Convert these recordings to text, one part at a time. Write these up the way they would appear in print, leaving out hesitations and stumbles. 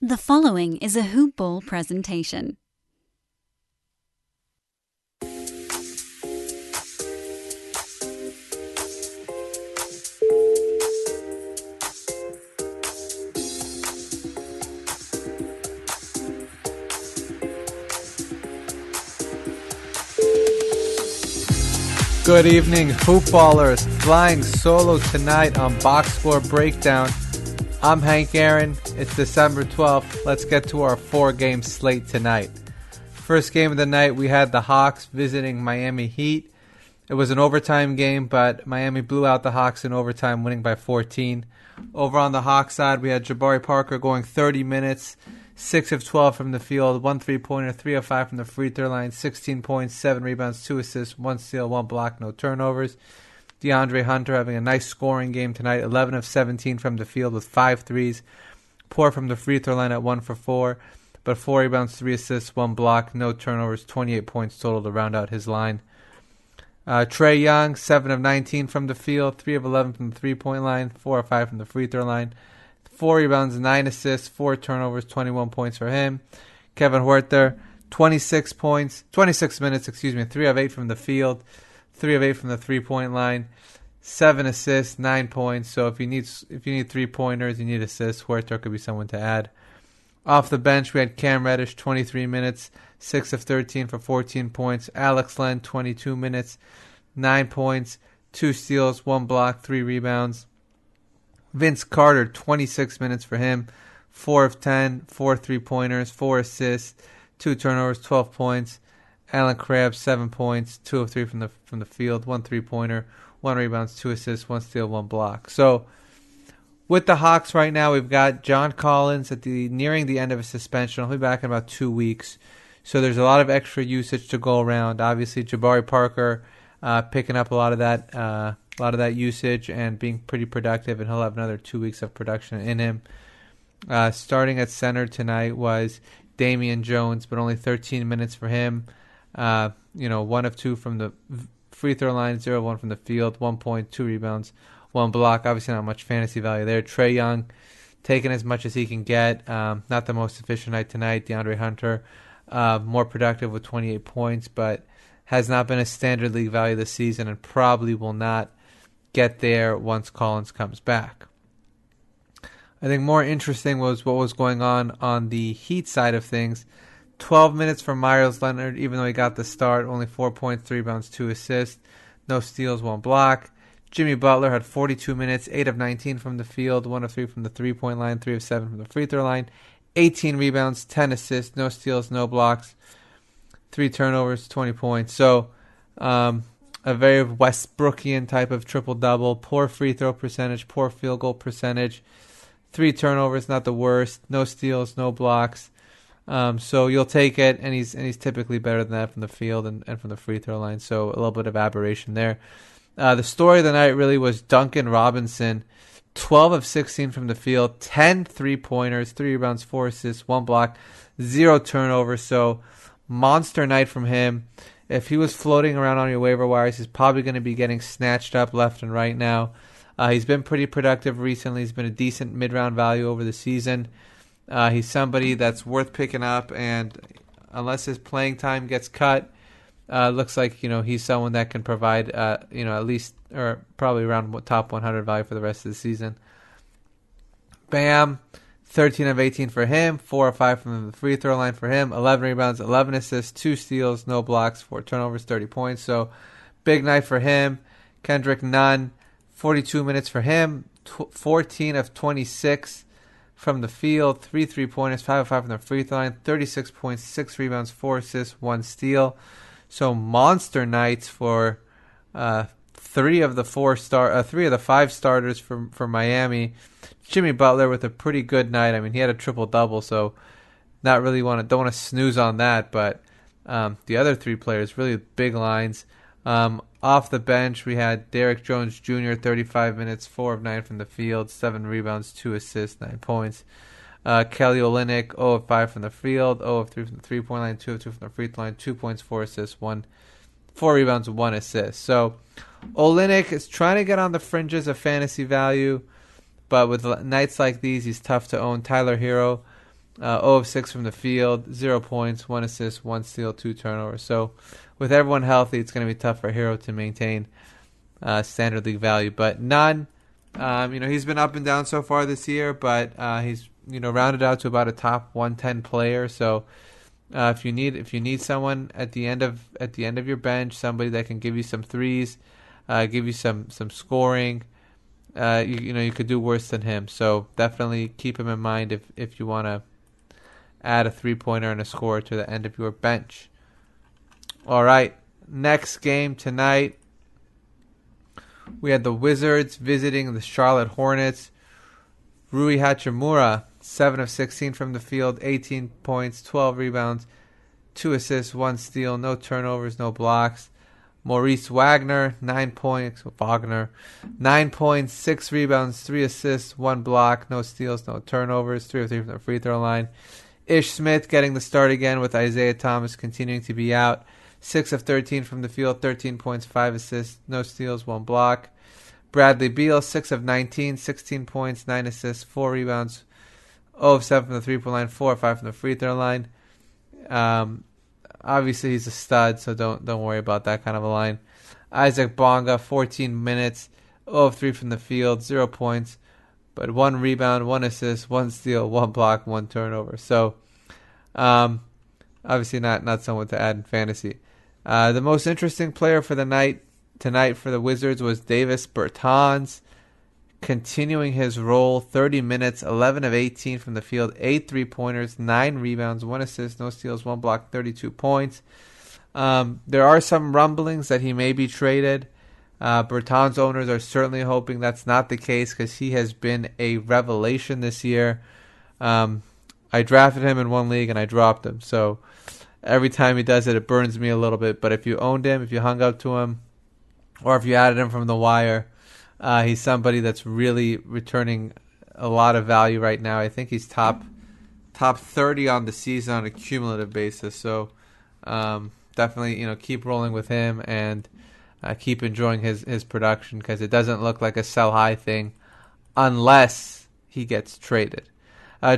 The following is a Hoop Ball presentation. Good evening, Hoop Ballers. Flying solo tonight on Box Score Breakdown. I'm Hank Aaron. It's December 12th. Let's get to our four-game slate tonight. First game of the night, we had the Hawks visiting Miami Heat. It was an overtime game, but Miami blew out the Hawks in overtime, winning by 14. Over on the Hawks side, we had Jabari Parker going 30 minutes, 6 of 12 from the field, 1 3-pointer, 3 of 5 from the free throw line, 16 points, 7 rebounds, 2 assists, 1 steal, 1 block, no turnovers. DeAndre Hunter having a nice scoring game tonight, 11 of 17 from the field with 5 threes. Poor from the free throw line at 1 for 4, but 4 rebounds, 3 assists, 1 block, no turnovers, 28 points total to round out his line. Trae Young, 7 of 19 from the field, 3 of 11 from the three-point line, 4 of 5 from the free throw line. 4 rebounds, 9 assists, 4 turnovers, 21 points for him. Kevin Huerter, 26 minutes, 3 of 8 from the field, 3 of 8 from the three-point line, 7 assists, 9 points. So if you need 3-pointers, you need assists, Huerter could be someone to add. Off the bench, we had Cam Reddish, 23 minutes, 6 of 13 for 14 points. Alex Len, 22 minutes, 9 points, 2 steals, 1 block, 3 rebounds. Vince Carter, 26 minutes for him, 4 of 10, 4 3-pointers, 4 assists, 2 turnovers, 12 points. Alan Crabb, 7 points, 2 of 3 from the field, 1 3-pointer, 1 rebounds, 2 assists, 1 steal, 1 block. So with the Hawks right now, we've got John Collins nearing the end of his suspension. He'll be back in about 2 weeks. So there's a lot of extra usage to go around. Obviously, Jabari Parker picking up a lot of that usage and being pretty productive, and he'll have another 2 weeks of production in him. Starting at center tonight was Damian Jones, but only 13 minutes for him. 1 of 2 from the free throw line, 0 of 1 from the field, 1 point, 2 rebounds, 1 block. Obviously not much fantasy value there. Trae Young taking as much as he can get. Not the most efficient night tonight. DeAndre Hunter more productive with 28 points, but has not been a standard league value this season and probably will not get there once Collins comes back. I think more interesting was what was going on the Heat side of things. 12 minutes for Myers Leonard, even though he got the start, only 4 points, 3 rebounds, 2 assists, no steals, 1 block. Jimmy Butler had 42 minutes, 8 of 19 from the field, 1 of 3 from the three-point line, 3 of 7 from the free throw line, 18 rebounds, 10 assists, no steals, no blocks, 3 turnovers, 20 points. So a very Westbrookian type of triple-double, poor free throw percentage, poor field goal percentage, 3 turnovers, not the worst, no steals, no blocks. So you'll take it, and he's typically better than that from the field and from the free throw line. So a little bit of aberration there. The story of the night really was Duncan Robinson, 12 of 16 from the field, 10 3-pointers, 3 rebounds, 4 assists, 1 block, 0 turnovers. So monster night from him. If he was floating around on your waiver wires, he's probably going to be getting snatched up left and right now. He's been pretty productive recently. He's been a decent mid-round value over the season. He's somebody that's worth picking up, and unless his playing time gets cut, looks like he's someone that can provide at least or probably around top 100 value for the rest of the season. Bam, 13 of 18 for him, 4 of 5 from the free throw line for him, 11 rebounds, 11 assists, 2 steals, no blocks, 4 turnovers, 30 points. So big night for him. Kendrick Nunn, 42 minutes for him, 14 of 26 from the field, 3 3-pointers, 5 of 5 from the free throw line, 36 points, 6 rebounds, 4 assists, 1 steal. So monster nights for 3 of the 5 starters for Miami. Jimmy Butler with a pretty good night. I mean, he had a triple double, so don't want to snooze on that. But the other 3 players really big lines. Off the bench, we had Derrick Jones Jr., 35 minutes, 4 of 9 from the field, 7 rebounds, 2 assists, 9 points. Kelly Olynyk, 0 of 5 from the field, 0 of 3 from the three-point line, 2 of 2 from the free throw line, 2 points, 4 assists, 4 rebounds, 1 assist. So Olynyk is trying to get on the fringes of fantasy value, but with nights like these, he's tough to own. Tyler Hero, 0 of 6 from the field, 0 points, 1 assist, 1 steal, 2 turnovers. So with everyone healthy, it's going to be tough for Hero to maintain standard league value. But Nunn, he's been up and down so far this year, but he's rounded out to about a top 110 player. So if you need someone at the end of your bench, somebody that can give you some threes, give you some scoring, you could do worse than him. So definitely keep him in mind if you want to add a 3-pointer and a scorer to the end of your bench. All right, next game tonight, we had the Wizards visiting the Charlotte Hornets. Rui Hachimura, 7 of 16 from the field, 18 points, 12 rebounds, 2 assists, 1 steal, no turnovers, no blocks. Maurice Wagner, 9 points, 6 rebounds, 3 assists, 1 block, no steals, no turnovers, 3 of 3 from the free throw line. Ish Smith getting the start again with Isaiah Thomas continuing to be out. 6 of 13 from the field, 13 points, 5 assists, no steals, 1 block. Bradley Beal, 6 of 19, 16 points, 9 assists, 4 rebounds, 0 of 7 from the three-point line, 4 of 5 from the free throw line. Obviously, he's a stud, so don't worry about that kind of a line. Isaac Bonga, 14 minutes, 0 of 3 from the field, 0 points, but 1 rebound, 1 assist, 1 steal, 1 block, 1 turnover. So, obviously not someone to add in fantasy. The most interesting player for the night tonight for the Wizards was Davis Bertans, continuing his role, 30 minutes, 11 of 18 from the field, 8 3-pointers, 9 rebounds, 1 assist, no steals, 1 block, 32 points. There are some rumblings that he may be traded. Bertans owners are certainly hoping that's not the case because he has been a revelation this year. I drafted him in one league and I dropped him. So every time he does it, it burns me a little bit. But if you owned him, if you hung up to him, or if you added him from the wire, he's somebody that's really returning a lot of value right now. I think he's top 30 on the season on a cumulative basis. So definitely, keep rolling with him and keep enjoying his production because it doesn't look like a sell high thing unless he gets traded.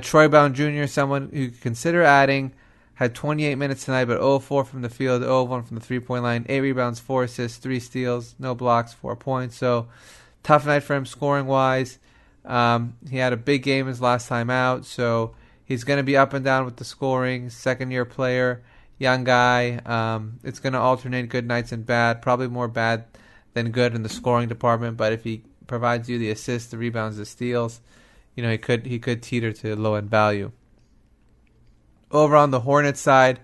Troy Brown Jr., someone who you consider adding, had 28 minutes tonight, but 0-4 from the field, 0-1 from the three-point line, 8 rebounds, 4 assists, 3 steals, no blocks, 4 points. So tough night for him scoring-wise. He had a big game his last time out, so he's going to be up and down with the scoring. Second-year player, young guy. It's going to alternate good nights and bad, probably more bad than good in the scoring department, but if he provides you the assists, the rebounds, the steals, he could teeter to low-end value. Over on the Hornets side,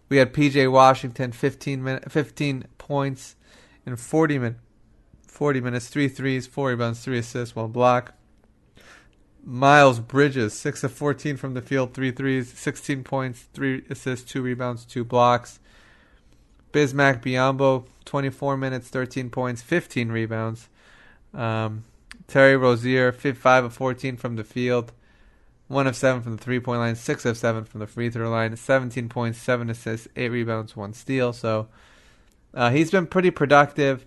we had P.J. Washington, 15 points in 40 minutes, 3 threes, 4 rebounds, 3 assists, 1 block. Miles Bridges, 6 of 14 from the field, 3 threes, 16 points, 3 assists, 2 rebounds, 2 blocks. Bismack Biyombo, 24 minutes, 13 points, 15 rebounds. Terry Rozier, 5 of 14 from the field, 1 of 7 from the three-point line, 6 of 7 from the free throw line, 17 points, 7 assists, 8 rebounds, 1 steal. So he's been pretty productive.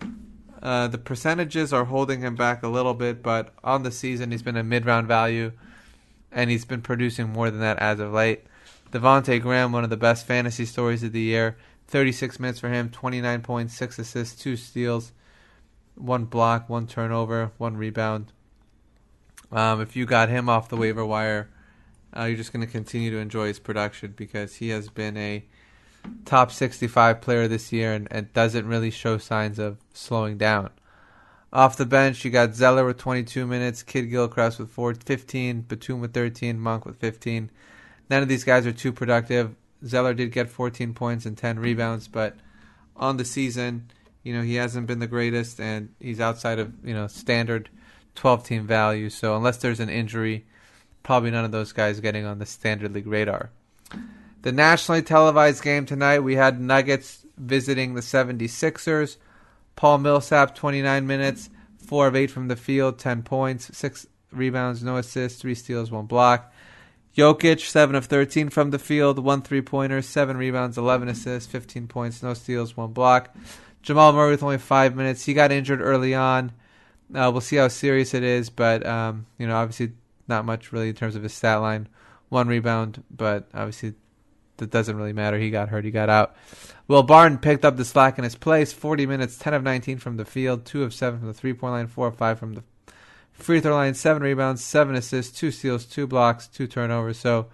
The percentages are holding him back a little bit, but on the season he's been a mid-round value, and he's been producing more than that as of late. Devonte Graham, one of the best fantasy stories of the year, 36 minutes for him, 29 points, 6 assists, 2 steals, 1 block, 1 turnover, 1 rebound. If you got him off the waiver wire, you're just going to continue to enjoy his production because he has been a top 65 player this year and doesn't really show signs of slowing down. Off the bench, you got Zeller with 22 minutes, Kid Gilchrist with 15, Batum with 13, Monk with 15. None of these guys are too productive. Zeller did get 14 points and 10 rebounds, but on the season, he hasn't been the greatest, and he's outside of, standard 12-team value. So unless there's an injury, probably none of those guys getting on the standard league radar. The nationally televised game tonight, we had Nuggets visiting the 76ers. Paul Millsap, 29 minutes, 4 of 8 from the field, 10 points, 6 rebounds, no assists, 3 steals, 1 block. Jokic, 7 of 13 from the field, 1 3-pointer, 7 rebounds, 11 assists, 15 points, no steals, 1 block. Jamal Murray with only 5 minutes. He got injured early on. We'll see how serious it is, but obviously not much really in terms of his stat line. 1 rebound, but obviously that doesn't really matter. He got hurt. He got out. Will Barton picked up the slack in his place. 40 minutes, 10 of 19 from the field, 2 of 7 from the three-point line, 4 of 5 from the free throw line, 7 rebounds, 7 assists, 2 steals, 2 blocks, 2 turnovers. So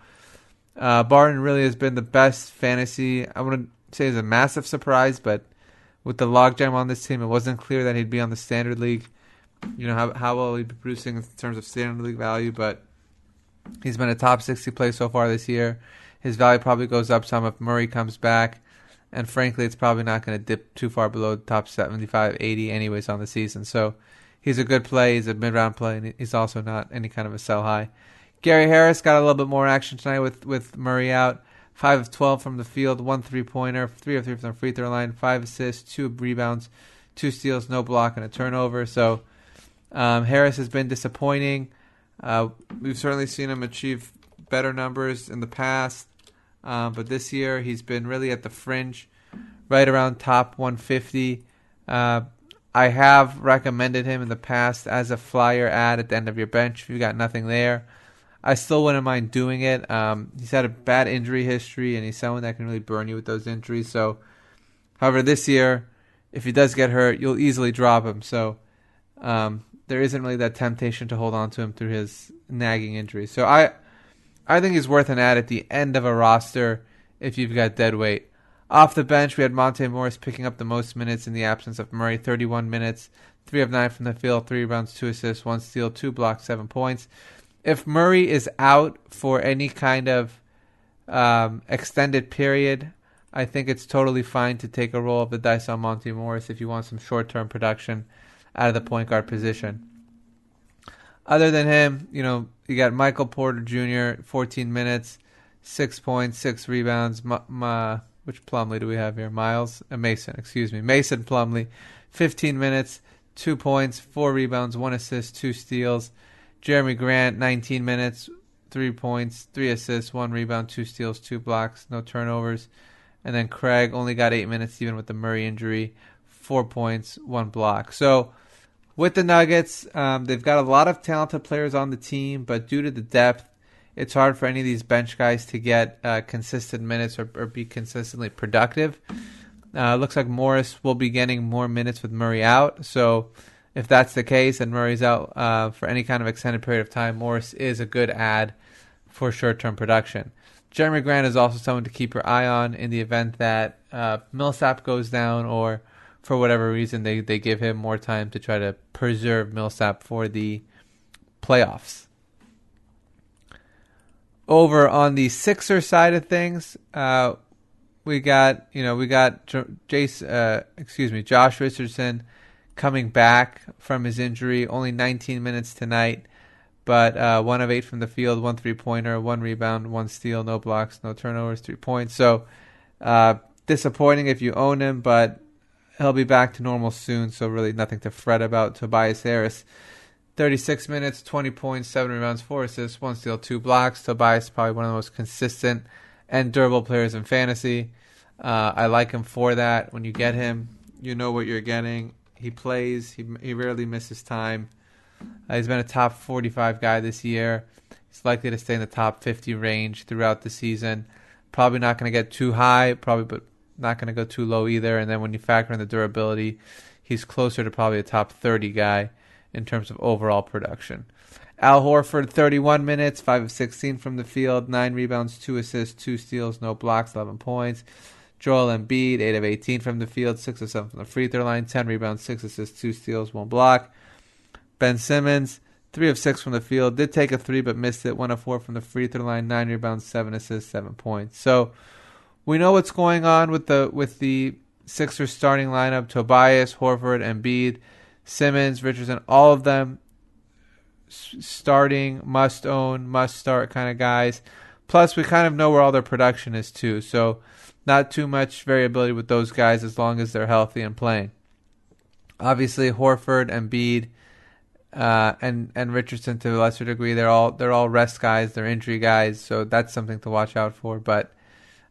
Barton really has been the best fantasy. I wouldn't say it's a massive surprise, but with the logjam on this team, it wasn't clear that he'd be on the standard league. You know, how well he'd be producing in terms of standard league value, but he's been a top 60 play so far this year. His value probably goes up some if Murray comes back. And frankly, it's probably not going to dip too far below top 75, 80 anyways on the season. So he's a good play. He's a mid-round play, and he's also not any kind of a sell high. Gary Harris got a little bit more action tonight with Murray out. 5 of 12 from the field, 1 3-pointer, 3 of 3 from the free throw line, 5 assists, 2 rebounds, 2 steals, no block, and a turnover. So Harris has been disappointing. We've certainly seen him achieve better numbers in the past, but this year he's been really at the fringe, right around top 150. I have recommended him in the past as a flyer ad at the end of your bench if you got nothing there. I still wouldn't mind doing it. He's had a bad injury history, and he's someone that can really burn you with those injuries. So, however, this year, if he does get hurt, you'll easily drop him. So, there isn't really that temptation to hold on to him through his nagging injuries. So, I think he's worth an ad at the end of a roster if you've got dead weight. Off the bench, we had Monte Morris picking up the most minutes in the absence of Murray, 31 minutes, 3 of 9 from the field, 3 rebounds, 2 assists, 1 steal, 2 blocks, 7 points. If Murray is out for any kind of extended period, I think it's totally fine to take a roll of the dice on Monte Morris if you want some short-term production out of the point guard position. Other than him, you got Michael Porter Jr., 14 minutes, 6 points, 6 rebounds. Which Plumlee do we have here? Mason Plumlee, 15 minutes, 2 points, 4 rebounds, 1 assist, 2 steals. Jeremy Grant, 19 minutes, 3 points, 3 assists, 1 rebound, 2 steals, 2 blocks, no turnovers. And then Craig only got 8 minutes even with the Murray injury, 4 points, 1 block. So with the Nuggets, they've got a lot of talented players on the team, but due to the depth, it's hard for any of these bench guys to get consistent minutes or be consistently productive. Looks like Morris will be getting more minutes with Murray out. So if that's the case and Murray's out for any kind of extended period of time, Morris is a good add for short-term production. Jeremy Grant is also someone to keep your eye on in the event that Millsap goes down or for whatever reason they give him more time to try to preserve Millsap for the playoffs. Over on the Sixers side of things, we got Josh Richardson coming back from his injury. Only 19 minutes tonight, but 1 of 8 from the field, 1 3-pointer, 1 rebound, 1 steal, no blocks, no turnovers, 3 points. So disappointing if you own him, but he'll be back to normal soon. So really nothing to fret about. Tobias Harris, 36 minutes, 20 points, 7 rebounds, 4 assists, 1 steal, 2 blocks. Tobias is probably one of the most consistent and durable players in fantasy. I like him for that. When you get him, you know what you're getting. He plays. He rarely misses time. He's been a top 45 guy this year. He's likely to stay in the top 50 range throughout the season. Probably not going to get too high, but not going to go too low either. And then when you factor in the durability, he's closer to probably a top 30 guy in terms of overall production. Al Horford, 31 minutes, 5 of 16 from the field, 9 rebounds, 2 assists, 2 steals, no blocks, 11 points. Joel Embiid, 8 of 18 from the field, 6 of 7 from the free throw line, 10 rebounds, 6 assists, 2 steals, 1 block. Ben Simmons, 3 of 6 from the field, did take a 3 but missed it, 1 of 4 from the free throw line, 9 rebounds, 7 assists, 7 points. So we know what's going on with the Sixers starting lineup: Tobias, Horford, Embiid, Simmons, Richardson, all of them starting, must own, must start kind of guys. Plus, we kind of know where all their production is too. So not too much variability with those guys as long as they're healthy and playing. Obviously, Horford, Embiid, and Richardson to a lesser degree, they're all rest guys, they're injury guys, so that's something to watch out for. But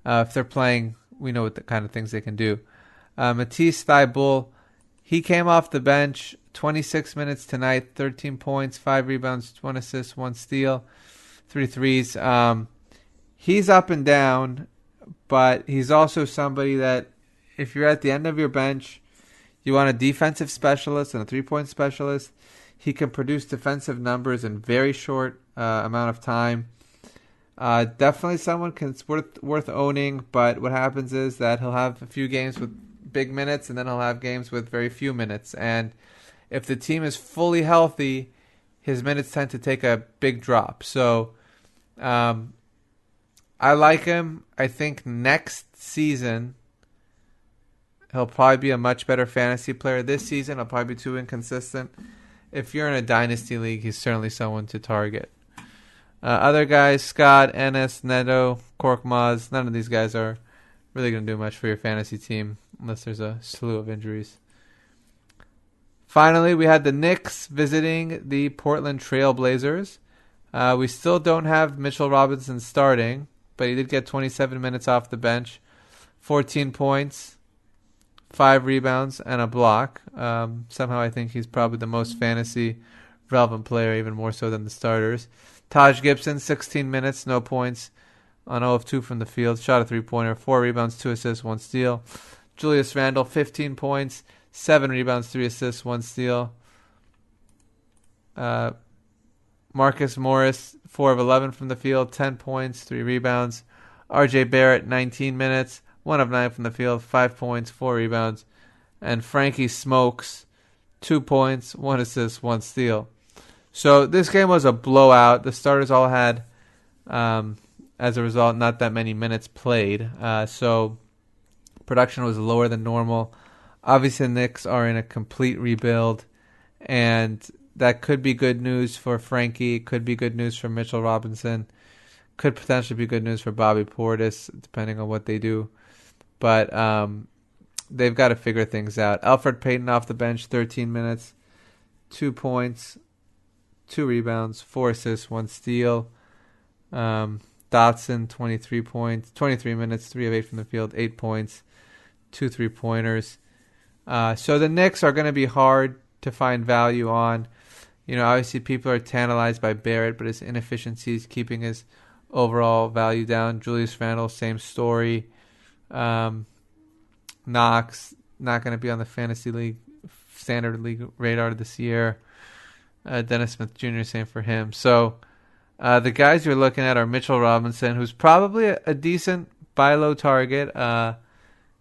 if they're playing, we know what the kind of things they can do. Matisse Thybulle, he came off the bench, 26 minutes tonight, 13 points, 5 rebounds, 1 assist, 1 steal, 3 threes. he's up and down, but he's also somebody that if you're at the end of your bench, you want a defensive specialist and a three-point specialist. He can produce defensive numbers in very short amount of time. Definitely someone worth owning, but what happens is that he'll have a few games with big minutes, and then he'll have games with very few minutes. And if the team is fully healthy, his minutes tend to take a big drop. So I like him. I think next season he'll probably be a much better fantasy player. This season he'll probably be too inconsistent. If you're in a dynasty league, he's certainly someone to target. Other guys, Scott, Ennis, Neto, Korkmaz, none of these guys are really going to do much for your fantasy team unless there's a slew of injuries. Finally, we had the Knicks visiting the Portland Trail Blazers. We still don't have Mitchell Robinson starting, but he did get 27 minutes off the bench, 14 points, 5 rebounds, and a block. Somehow I think he's probably the most fantasy relevant player, even more so than the starters. Taj Gibson, 16 minutes, no points, on 0 of 2 from the field. Shot a three-pointer, 4 rebounds, 2 assists, 1 steal. Julius Randle, 15 points, 7 rebounds, 3 assists, 1 steal. Marcus Morris, 4 of 11 from the field, 10 points, 3 rebounds. RJ Barrett, 19 minutes, 1 of 9 from the field, 5 points, 4 rebounds. And Frankie Smokes, 2 points, 1 assist, 1 steal. So this game was a blowout. The starters all had, as a result, not that many minutes played. So production was lower than normal. Obviously, the Knicks are in a complete rebuild, and that could be good news for Frankie, could be good news for Mitchell Robinson, could potentially be good news for Bobby Portis, depending on what they do. But they've got to figure things out. Alfred Payton off the bench, 13 minutes, 2 points, 2 rebounds, 4 assists, 1 steal. Dotson, 23 minutes, 3 of 8 from the field, 8 points, 2 3-pointers. So the Knicks are going to be hard to find value on. Obviously people are tantalized by Barrett, but his inefficiencies keeping his overall value down. Julius Randle, same story. Knox, not going to be on the fantasy league, standard league radar this year. Dennis Smith Jr., same for him. So the guys you're looking at are Mitchell Robinson, who's probably a decent buy low target.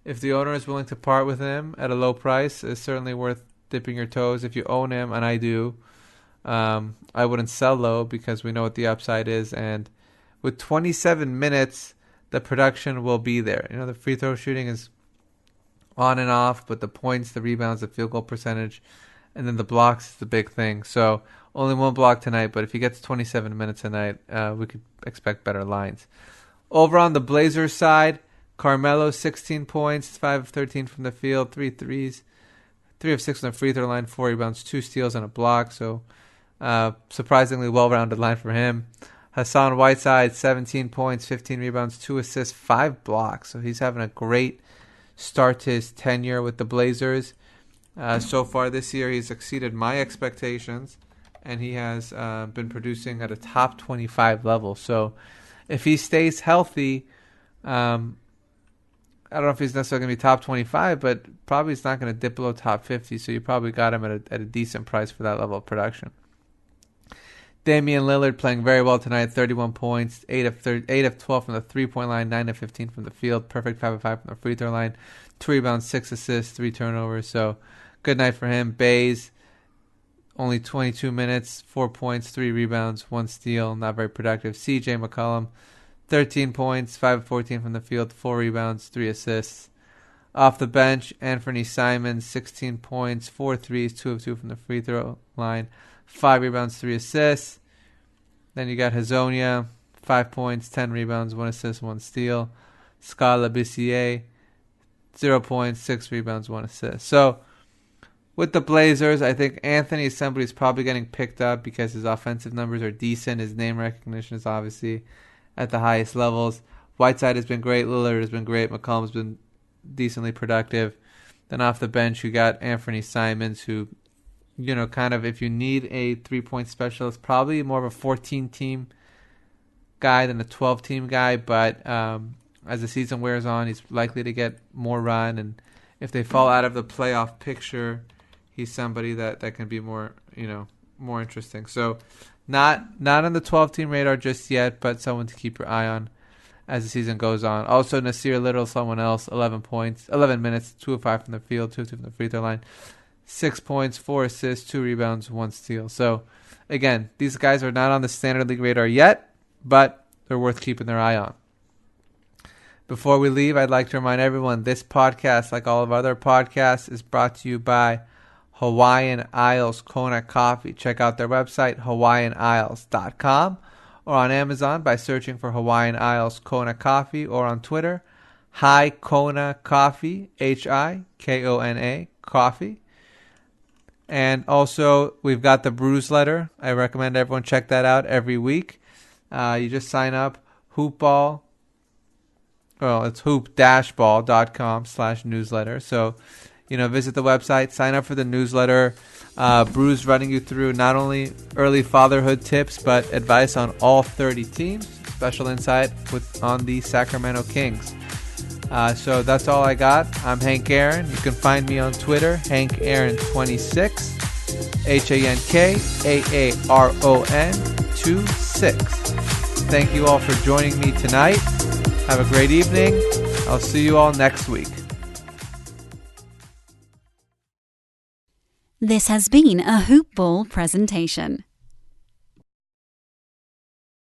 If the owner is willing to part with him at a low price, it's certainly worth dipping your toes. If you own him, and I do, I wouldn't sell low because we know what the upside is. And with 27 minutes, the production will be there. The free throw shooting is on and off, but the points, the rebounds, the field goal percentage, and then the blocks is the big thing. So only 1 block tonight, but if he gets 27 minutes a night, we could expect better lines. Over on the Blazers side, Carmelo, 16 points, 5 of 13 from the field, 3 threes, 3 of 6 on the free throw line, 4 rebounds, 2 steals, and a block. So surprisingly well-rounded line for him. Hassan Whiteside, 17 points, 15 rebounds, 2 assists, 5 blocks. So he's having a great start to his tenure with the Blazers. So far this year, he's exceeded my expectations, and he has been producing at a top 25 level. So if he stays healthy, I don't know if he's necessarily going to be top 25, but probably he's not going to dip below top 50, so you probably got him at a decent price for that level of production. Damian Lillard playing very well tonight, 31 points, 8 of 12 from the three-point line, 9 of 15 from the field, perfect 5 of 5 from the free throw line, 2 rebounds, 6 assists, 3 turnovers, so good night for him. Bays, only 22 minutes, 4 points, 3 rebounds, 1 steal, not very productive. CJ McCollum, 13 points, 5 of 14 from the field, 4 rebounds, 3 assists. Off the bench, Anthony Simons, 16 points, 4 threes, 2 of 2 from the free throw line, 5 rebounds, 3 assists. Then you got Hazonia, 5 points, 10 rebounds, 1 assist, 1 steal. Scott Labissiere, 0 points, 6 rebounds, 1 assist. So with the Blazers, I think Anthony is somebody who's probably getting picked up because his offensive numbers are decent. His name recognition is obviously at the highest levels. Whiteside has been great. Lillard has been great. McCollum's been decently productive. Then off the bench, you got Anthony Simons, who, kind of if you need a 3-point specialist, probably more of a 14-team guy than a 12-team guy, but as the season wears on, he's likely to get more run, and if they fall out of the playoff picture, he's somebody that can be more interesting. So not on the 12-team radar just yet, but someone to keep your eye on as the season goes on. Also, Nasir Little, someone else, 11 points, 11 minutes, 2 of 5 from the field, 2 of 2 from the free throw line, 6 points, 4 assists, 2 rebounds, 1 steal. So again, these guys are not on the standard league radar yet, but they're worth keeping their eye on. Before we leave, I'd like to remind everyone this podcast, like all of our other podcasts, is brought to you by Hawaiian Isles Kona Coffee. Check out their website, hawaiianisles.com, or on Amazon by searching for Hawaiian Isles Kona Coffee, or on Twitter, Hi Kona Coffee, HIKONA Coffee. And also, we've got the Brews Letter. I recommend everyone check that out every week. You just sign up, Hoopball. Well, it's hoop-ball.com/newsletter. So, visit the website, sign up for the newsletter. Brews running you through not only early fatherhood tips, but advice on all 30 teams. Special insight on the Sacramento Kings. So that's all I got. I'm Hank Aaron. You can find me on Twitter, HankAaron26, HankAaron26. Thank you all for joining me tonight. Have a great evening. I'll see you all next week. This has been a Hoop Ball presentation.